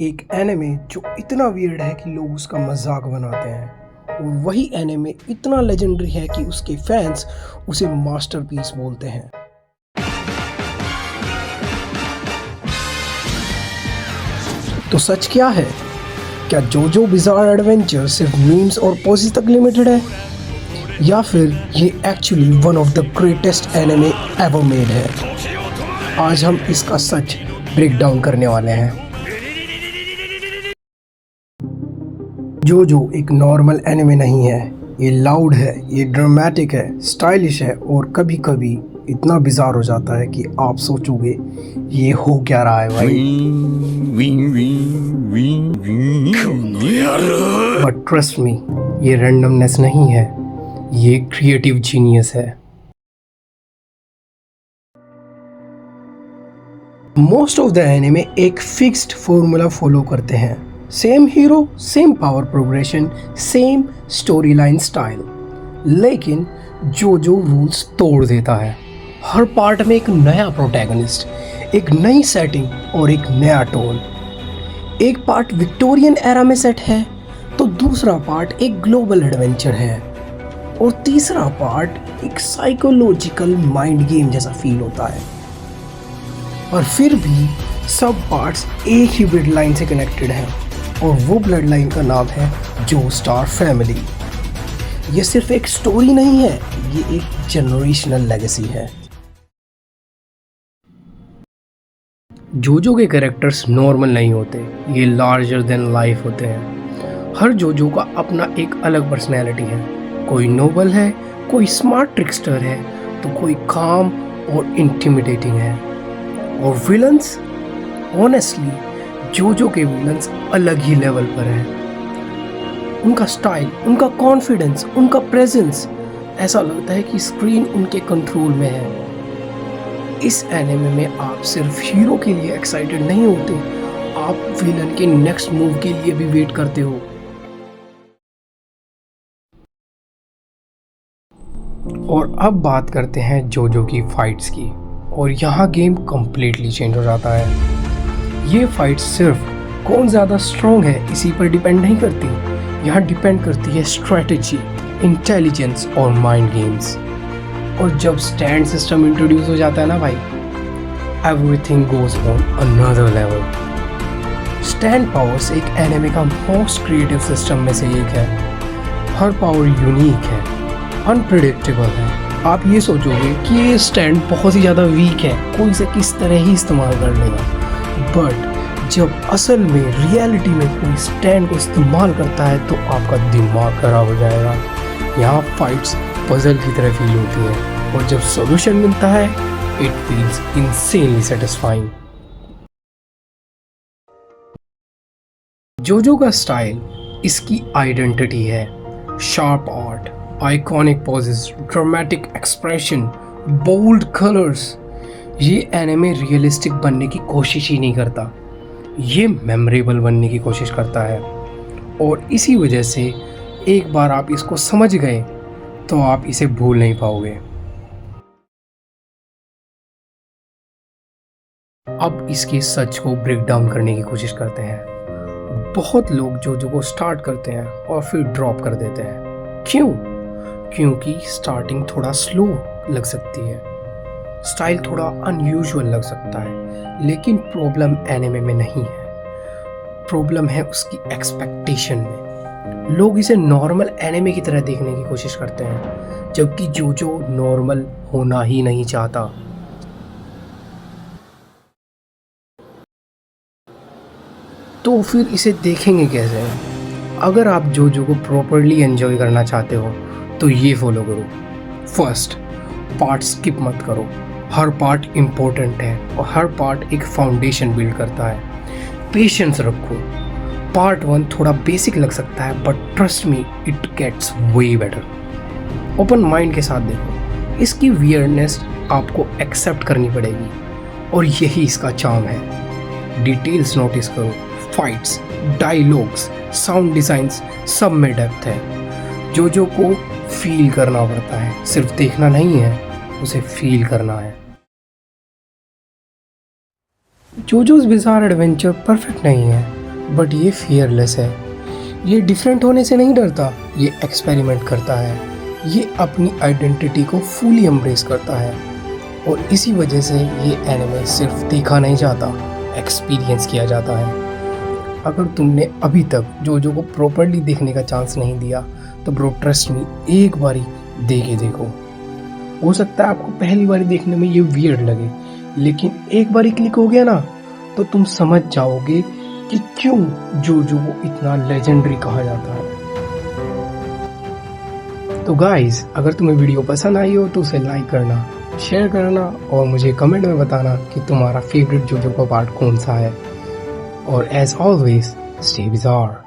एक एनिमे जो इतना वियर्ड है कि लोग उसका मजाक बनाते हैं, और वही एनिमे इतना लेजेंडरी है कि उसके फैंस उसे मास्टरपीस बोलते हैं। तो सच क्या है? क्या जोजो बिज़ार एडवेंचर सिर्फ मीम्स और पोजेस तक लिमिटेड है, या फिर ये actually one of the greatest anime ever made है? आज हम इसका सच ब्रेक डाउन करने वाले हैं। जोजो एक नॉर्मल एनिमे नहीं है। ये लाउड है, ये ड्रामेटिक है, स्टाइलिश है और कभी कभी इतना बिजार हो जाता है कि आप सोचोगे ये हो क्या रहा है भाई। बट ट्रस्ट मी, ये रैंडमनेस नहीं है, ये क्रिएटिव जीनियस है। मोस्ट ऑफ द एनिमे एक फिक्स्ड फॉर्मूला फॉलो करते हैं। Same hero, same power progression, same story line style. लेकिन जोजो रूल्स तोड़ देता है। हर पार्ट में एक नया प्रोटैगनिस्ट, एक नई सेटिंग और एक नया टोन। एक पार्ट विक्टोरियन एरा में सेट है, तो दूसरा पार्ट एक ग्लोबल एडवेंचर है, और तीसरा पार्ट एक साइकोलॉजिकल माइंड गेम जैसा फील होता है। और फिर भी सब पार्ट्स एक ही ब्लड लाइन से कनेक्टेड हैं, और वो ब्लड लाइन का नाम है जोस्टार फैमिली। ये सिर्फ एक स्टोरी नहीं है, ये एक जनरेशनल लेगेसी है। जोजो के कैरेक्टर्स नॉर्मल नहीं होते, ये लार्जर देन लाइफ होते हैं। हर जोजो का अपना एक अलग पर्सनैलिटी है। कोई नोबल है, कोई स्मार्ट ट्रिकस्टर है, तो कोई काम और इंटिमिडेटिंग है। और विलन्स, ऑनेस्टली जोजो के विलन्स अलग ही लेवल पर हैं। उनका स्टाइल, उनका कॉन्फिडेंस, उनका प्रेजेंस, ऐसा लगता है कि स्क्रीन उनके कंट्रोल में है। इस एनिमे में आप सिर्फ हीरो के लिए एक्साइटेड नहीं होते, आप विलन के नेक्स्ट मूव के लिए भी वेट करते हो। और अब बात करते हैं जोजो की फाइट्स की, और यहाँ गेम कंप्लीटली चेंज हो जाता है। ये फाइट सिर्फ कौन ज़्यादा स्ट्रॉन्ग है इसी पर डिपेंड नहीं करती, यहाँ डिपेंड करती है स्ट्रेटजी, इंटेलिजेंस और माइंड गेम्स। और जब स्टैंड सिस्टम इंट्रोड्यूस हो जाता है ना भाई, everything goes on another level. Stand powers एक एनिमे का मोस्ट क्रिएटिव सिस्टम में से एक है। हर पावर यूनिक है, अनप्रिडिक्टेबल है। आप ये सोचोगे कि ये स्टैंड बहुत ही ज़्यादा वीक है, कोई इसे किस तरह ही इस्तेमाल कर लेगा। बट जब असल में रियलिटी में कोई स्टैंड को इस्तेमाल करता है तो आपका दिमाग खराब हो जाएगा। यहाँ फाइट्स पजल की तरह फील होती है, और जब सॉल्यूशन मिलता है इट फील्स इनसेनली सेटिस्फाइंग। जोजो का स्टाइल इसकी आइडेंटिटी है। Sharp art, iconic poses, dramatic expression, bold colours. ये एनिमे रियलिस्टिक बनने की कोशिश ही नहीं करता, ये मेमोरेबल बनने की कोशिश करता है। और इसी वजह से एक बार आप इसको समझ गए तो आप इसे भूल नहीं पाओगे। अब इसके सच को ब्रेक डाउन करने की कोशिश करते हैं। बहुत लोग जोजो को स्टार्ट करते हैं और फिर ड्रॉप कर देते हैं। क्यों? क्योंकि स्टार्टिंग थोड़ा स्लो लग सकती है, स्टाइल थोड़ा अनयूजुअल लग सकता है। लेकिन प्रॉब्लम एनिमे में नहीं है, प्रॉब्लम है उसकी एक्सपेक्टेशन में। लोग इसे नॉर्मल एनिमे की तरह देखने की कोशिश करते हैं, जबकि जोजो नॉर्मल होना ही नहीं चाहता। तो फिर इसे देखेंगे कैसे? अगर आप जोजो को प्रॉपरली एंजॉय करना चाहते हो तो ये फॉलो करो। फर्स्ट, पार्ट स्किप मत करो। हर पार्ट इम्पोर्टेंट है और हर पार्ट एक फाउंडेशन बिल्ड करता है। पेशेंस रखो। पार्ट 1 थोड़ा बेसिक लग सकता है, but trust me it gets way better. Open mind के साथ देखो। इसकी वियर्डनेस आपको एक्सेप्ट करनी पड़ेगी, और यही इसका चार्म है। डिटेल्स नोटिस करो, फाइट्स, डायलॉग्स, साउंड डिज़ाइंस, सब में डेप्थ है। जोजो को फील करना पड़ता है, सिर्फ देखना नहीं है, उसे फील करना है। जोजोस बिज़ार एडवेंचर परफेक्ट नहीं है, बट ये फियरलेस है। ये डिफरेंट होने से नहीं डरता, ये एक्सपेरिमेंट करता है। ये अपनी आइडेंटिटी को फुली एम्ब्रेस करता है। और इसी वजह से ये एनिमे सिर्फ देखा नहीं जाता, एक्सपीरियंस किया जाता है। अगर तुमने अभी तक जोजो को प्रॉपरली देखने का चांस नहीं दिया तो ब्रो ट्रस्ट मी, एक बारी देखे देखो। हो सकता है आपको पहली बारी देखने में ये वियर्ड लगे, लेकिन एक बारी क्लिक हो गया ना तो तुम समझ जाओगे कि क्यों जोजो को इतना लेजेंडरी कहा जाता है। तो गाइस, अगर तुम्हें वीडियो पसंद आई हो तो उसे लाइक करना, शेयर करना और मुझे कमेंट में बताना कि तुम्हारा फेवरेट जोजो का पार्ट कौन सा है। और एज ऑलवेज, स्टे बिजार।